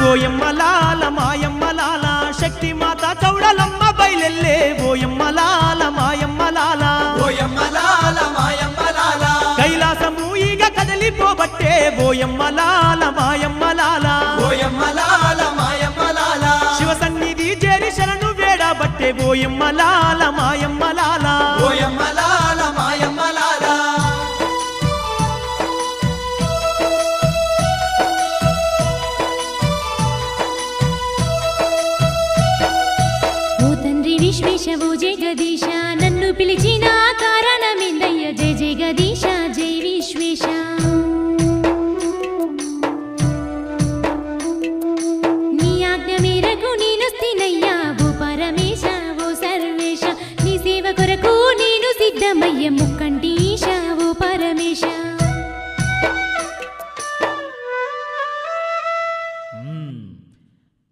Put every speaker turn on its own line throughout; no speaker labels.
ఓయమ్మలాల మాయమ్మలాల శక్తి మాత చౌడలమ్మ బయలెల్లే ఓయమ్మలాల మాయమ్మలాల
ఓయమ్మలాల మాయమ్మలాల
కైలాసము ఈగ కదలిపోబట్టే ఓయమ్మలాల మాయమ్మలాల
ఓయమ్మలాల మాయమ్మలాల
శివ సన్నిధి చేరి శరణు వేడబట్టే ఓయమ్మలాల మాయమ్మలాల
ఓయమ్మలాల మాయమ్మలాల
ఓ తండ్రి విశ్వేశ ఓ జగదీశ నన్ను పిలిచిన కారణమేందయ్య జయ జగదీశ జై విశ్వేశ నీ ఆజ్ఞ మేరకు నేనొస్తినయ్యా ఓ పరమేశ ఓ సర్వేశ నీ సేవ కొరకు నేను సిద్ధమయ్య ముక్కంటీశ ఓ పరమేశ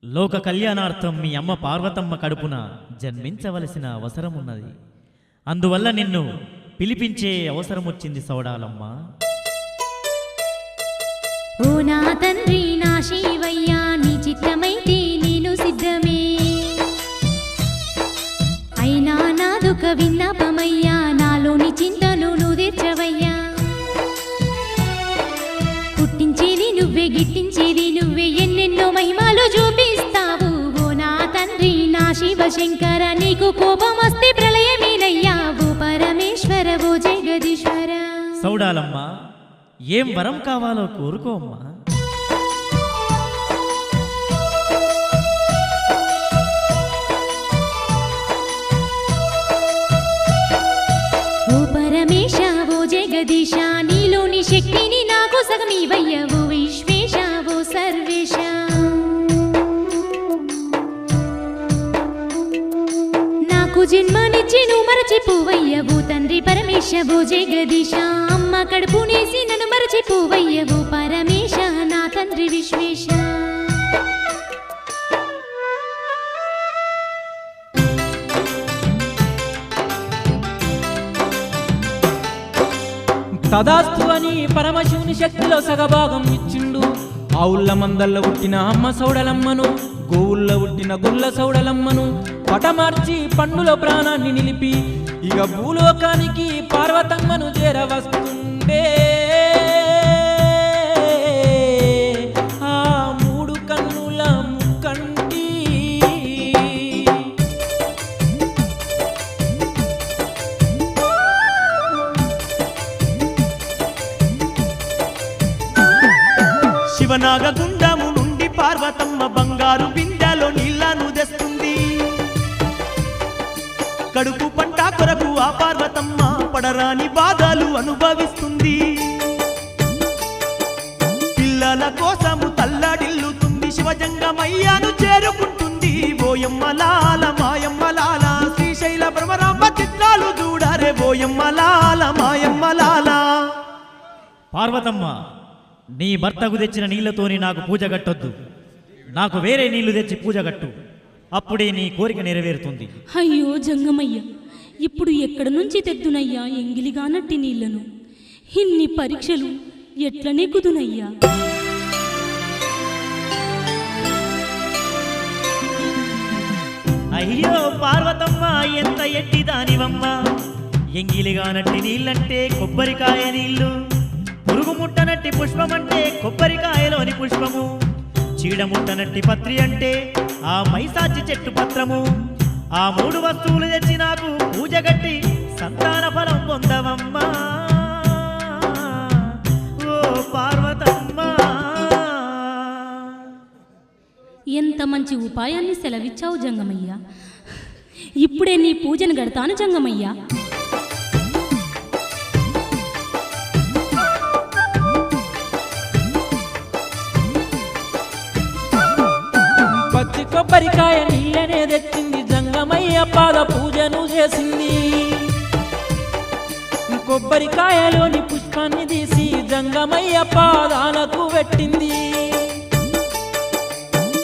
లోక కళ్యాణార్థం మీ అమ్మ పార్వతమ్మ కడుపున జన్మించవలసిన అవసరం ఉన్నది. అందువల్ల నిన్ను పిలిపించే అవసరం వచ్చింది సౌడాలమ్మ.
ఓ నా తండ్రి నా శివయ్యా నీ చిత్తమైతే నేను సిద్ధమే అయినా నాదొక విన్నపమయ్యా నాలోని చింతను నువ్వు తీర్చవయ్యా పుట్టించేది నువ్వే గిట్టించేది నువ్వే ఎన్నెన్నో మహిమాలు చూపిస్తావు ఓ నా తండ్రి నా శివశంకర నీకు కోపం వస్తే ప్రళయమేనయ్యా ఓ పరమేశ్వర ఓ జగదీశ్వర
సౌడాలమ్మ ఏం వరం కావాలో కోరుకోమ్మా.
ఓ పరమేశ ఓ జగదీశ నీలోని శక్తిని నాకు సగమివయ్య ఓ విశ్వేశ ఓ సర్వేశ నాకు జన్మనిచ్చి నువ్వు మరచిపోవయ్య ఓ తండ్రి పరమేశ ఓ జగదీశ అమ్మ కడుపునేసి నన్ను మరచిపోవయ్య ఓ పరమేశ నా తండ్రి విశ్వేశ
తదాస్తు అని పరమశివుని శక్తిలో సగభాగం ఇచ్చిండు. ఆవుళ్ళ మందల్లో పుట్టిన అమ్మ సౌడలమ్మను గోవుల్లో పుట్టిన గొల్ల సౌడలమ్మను పటమార్చి పన్నుల ప్రాణాన్ని నిలిపి ఇక భూలోకానికి పార్వతమ్మను చేరవస్తుండే ఆ మూడు కన్నుల ముక్కంటి
శివనాగగుండము నుండి పార్వతమ్మ బంగారు బిందెలో నీళ్లను తెస్తుంది. కడుపు పంట కొరకు ఆ పార్వతమ్మ పడరాని బాధలు అనుభవిస్తుంది. పిల్లల కోసము తల్లడిల్లుతుంది శివజంగమయ్యను చేరుకుంటుంది. ఓయమ్మలాల మాయమ్మలాల శ్రీశైల భ్రమరాంబ చిత్రాలు చూడరే ఓయమ్మలాల మాయమ్మలాల.
పార్వతమ్మ నీ భర్తకు తెచ్చిన నీళ్లతోని నాకు పూజ గట్టొద్దు. నాకు వేరే నీళ్లు తెచ్చి పూజ గట్టు. అప్పుడే నీ కోరిక నెరవేరుతుంది.
అయ్యో జంగమయ్య ఇప్పుడు ఎక్కడి నుంచి తెద్దునయ్యా ఎంగిలిగానట్టి నీళ్లను ఇన్ని పరీక్షలు ఎట్ల నెగ్గుదునయ్యా
అయ్యో పార్వతమ్మ ఎంత ఎట్టిదానివమ్మ. ఎంగిలిగానట్టి నీళ్ళంటే కొబ్బరికాయ నీళ్లు, పురుగు ముట్టనట్టి పుష్పమంటే కొబ్బరికాయలోని పుష్పము, చీడముట్టనట్టి పత్రి అంటే ఆ మైసాచి చెట్టు పత్రము. ఆ మూడు వస్తువులు తెచ్చి నాకు పూజ గట్టి సంతాన ఫలం పొందవమ్మా ఓ పార్వతమ్మ.
ఎంత మంచి ఉపాయాన్ని సెలవిచ్చావు జంగమయ్య. ఇప్పుడే నీ పూజను గడతాను జంగమయ్య.
పచ్చి కొబ్బరికాయ నీళ్ళనే తెచ్చింది జంగమయ్య పాద పూజను చేసింది. కొబ్బరికాయలోని పుష్పాన్ని తీసి జంగమయ్య పాదాలకు పెట్టింది.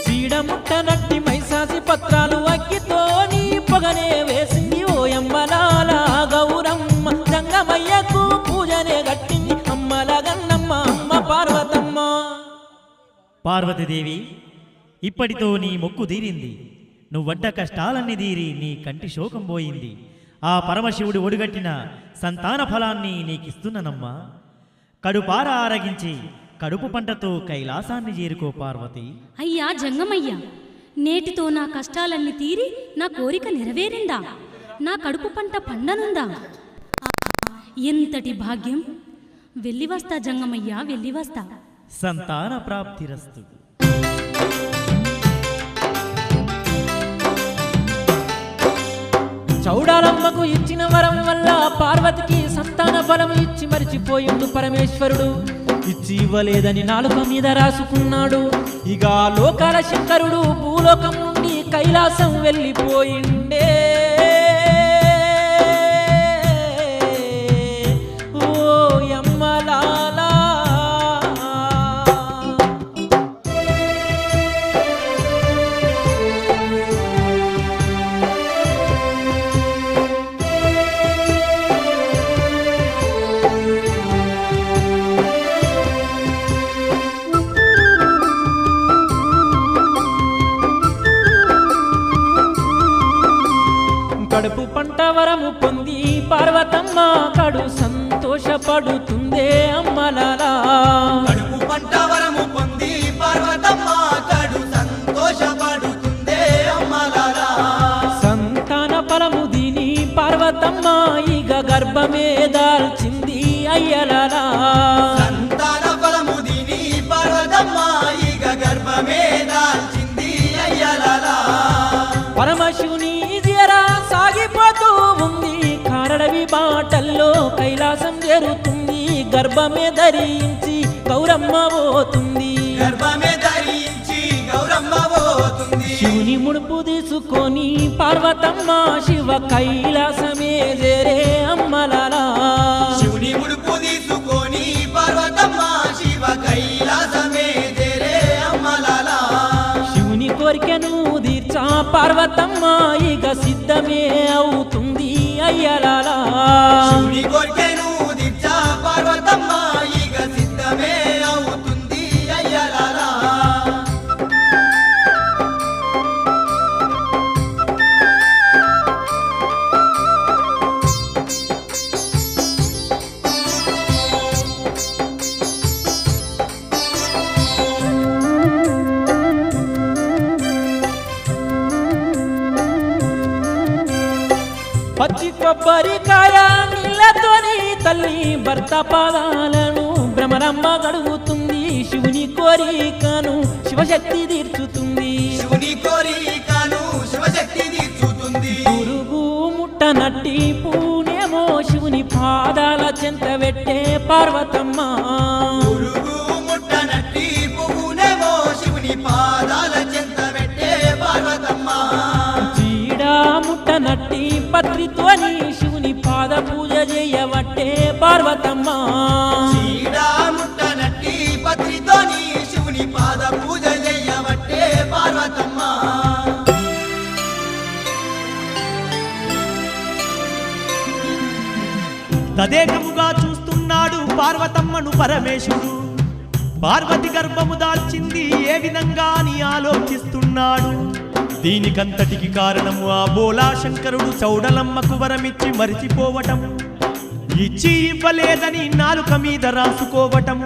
చీడముట్టనట్టి మైసాసి పత్రాలు అగ్గితోని పొగనే వేసింది. ఓయమ్మలాల గౌరమ్మ జంగమయ్యకు పూజనే గట్టింది. అమ్మల గన్నమ్మ అమ్మ పార్వతమ్మ.
పార్వతీదేవి ఇప్పటితో నీ మొక్కు తీరింది. నువ్వడ్డ కష్టాలన్నీ తీరి నీ కంటి శోకం పోయింది. ఆ పరమశివుడు ఒడిగట్టిన సంతాన ఫలాన్ని నీకిస్తున్నానమ్మా. కడుపార ఆరగించి కడుపు పంటతో కైలాసాన్ని చేరుకో పార్వతి.
అయ్యా జంగమయ్య, నేటితో నా కష్టాలన్నీ తీరి నా కోరిక నెరవేరిందా? నా కడుపు పంట పండనుందా? ఎంతటి భాగ్యం! వెళ్ళి వస్తా జంగమయ్య, వెళ్ళి వస్తా.
సంతాన ప్రాప్తిరస్తు.
చౌడాలమ్మకు ఇచ్చిన వరం వల్ల పార్వతికి సంతాన బలం ఇచ్చి మరిచిపోయిండు పరమేశ్వరుడు. ఇచ్చి ఇవ్వలేదని నాలుక మీద రాసుకున్నాడు. ఇక లోకాల శంకరుడు భూలోకం నుండి కైలాసం వెళ్ళిపోయిండే. ఓ యమ్మలాలా, కడుపు పంట వరము పొంది పార్వతమ్మ కడు సంతోషపడుతుందే అమ్మలాలా.
కడుపు పంట వరము పొంది పార్వతమ్మ కడు సంతోషపడుతుందే అమ్మలారా.
సంతాన ఫలము దీని పార్వతమ్మ ఇక గర్భమే దాల్చింది అయ్యలాలా.
సంతాన ఫలము దీని పార్వతమ్మ ఇక గర్భమే దాల్చింది అయ్యలారా.
పరమశివుని దియరా సాగిపోతూ ఉంది. కారడవి బాటల్లో కైలాసం చేరుతుంది. గర్భమే ధరించి గౌరమ్మ పోతుంది.
గర్భమే ధరించి గౌరమ్మ పోతుంది.
శివుని ముడుపు తీసుకొని పార్వతమ్మ శివ కైలాసమే చేరే అమ్మలాలా.
శివుని ముడుపు తీసుకొని పార్వతమ్మ శివ కైలాసమే చేరే అమ్మలాలా.
శివుని కోరికను తీర్చా పార్వతమ్మ ఇక సిద్ధమే అవుతుంది అయ్యలాలా.
శివుని కోరికను తీర్చా పార్వతమ్మ ఇక సిద్ధమే అవుతుంది అయ్యలారా.
పచ్చి కొబ్బరికాయ నీళ్ళతోని తల్లి భర్త పాదాలను భ్రమరమ్మ గడుగుతుంది. శివుని కోరికను శివశక్తి తీర్చుతుంది.
శివుని కోరికను శివశక్తి తీర్చుతుంది.
పురుగు ముట్టనట్టి పూనేమో శివుని పాదాల చెంత పెట్టే పార్వతమ్మ.
పురుగు ముట్టనట్టి పువ్వునేమో శివుని పాదాల చెంత పెట్టే పార్వతమ్మ.
చీడ ముట్టనట్టి పత్రితోని శివుని పాద పూజ చేయవట్టే పార్వతమ్మ.
చీడా ముట్టనట్టి పత్రితోని శివుని పాద పూజ చేయబట్టే పార్వతమ్మ.
తదేకముగా చూస్తున్నాడు పార్వతమ్మను పరమేశుడు. పార్వతి గర్భము దాల్చింది ఏ విధంగా అని ఆలోచిస్తున్నాడు. దీనికంతటికి కారణము ఆ బోలా శంకరుడు చౌడలమ్మకు వరమిచ్చి మరిచిపోవటం, ఇచ్చి ఇవ్వలేదని నాలుక మీద రాసుకోవటం.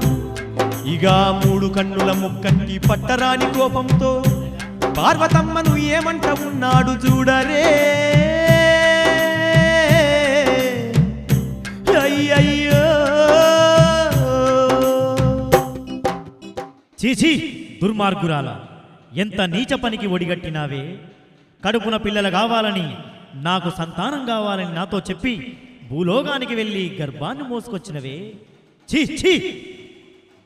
ఇక మూడు కన్నుల ముక్కంటి పట్టరాని కోపంతో పార్వతమ్మను ఏమంట ఉన్నాడు చూడరే. అయ్యయ్యో,
చీచీ దుర్మార్గురాల, ఎంత నీచ పనికి ఒడిగట్టినావే. కడుపున పిల్లలు కావాలని, నాకు సంతానం కావాలని నాతో చెప్పి భూలోకానికి వెళ్ళి గర్భాన్ని మోసుకొచ్చినవే. ఛీ ఛీ,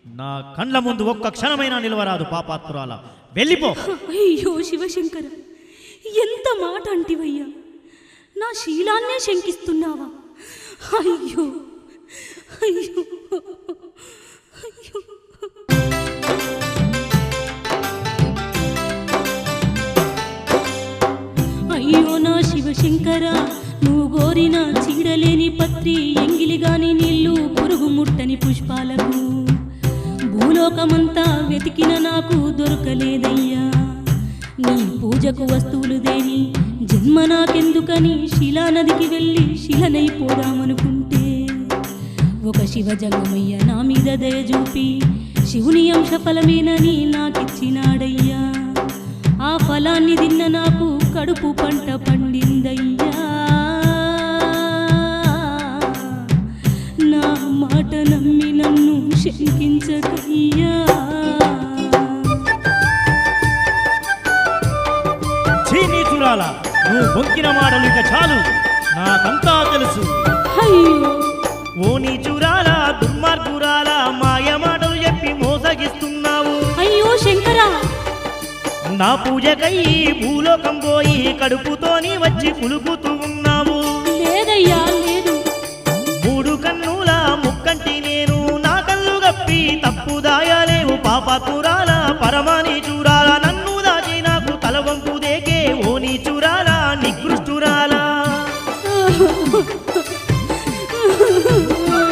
నా కండ్ల ముందు ఒక్క క్షణమైనా నిలవరాదు పాపాత్మురాల, వెళ్ళిపో.
అయ్యో శివశంకర, ఎంత మాట అంటివయ్యా! నా శీలాన్నే శంకిస్తున్నావా? అయ్యో అయ్యో అయ్యో! అయ్యో నా శివశంకర, నువ్వు గోరిన చీడలేని పత్రి, ఎంగిలిగాని నీళ్లు, పురుగు ముట్టని పుష్పాలకు భూలోకమంతా వెతికిన నాకు దొరకలేదయ్యా. నీ పూజకు వస్తువులు దేని జన్మ నాకెందుకని శిలానదికి వెళ్ళి శిలనైపోదామనుకుంటే ఒక శివజంగమయ్య నా మీద దయ చూపి శివుని అంశ ఫలమేనని నాకిచ్చినాడయ్యా. ఆ ఫలాన్ని తిన్న నాకు కడుపు పంట పండిందయ్యా. నా మాట నమ్మి నన్ను శంకించకయ్యా.
చీనీ చూరాల నువ్వు బొంకిన మాటలు ఇక చాలు, నాకంతా తెలుసు.
అయ్యో
ఓ నీ చూరాల దుర్మార్గురాల మాయ మాటలు చెప్పి మోసగిస్తున్నావు.
అయ్యో శంకరా,
నా పూజకై భూలోకం పోయి కడుపుతోని వచ్చి కులుకుతూ ఉన్నావు.
లేదయ్యా లేదు.
3 కన్నుల ముక్కంటి నేను, నా కళ్ళు గప్పి తప్పు దాయలేవు పాపాత్మురాల పరమాని చూరా.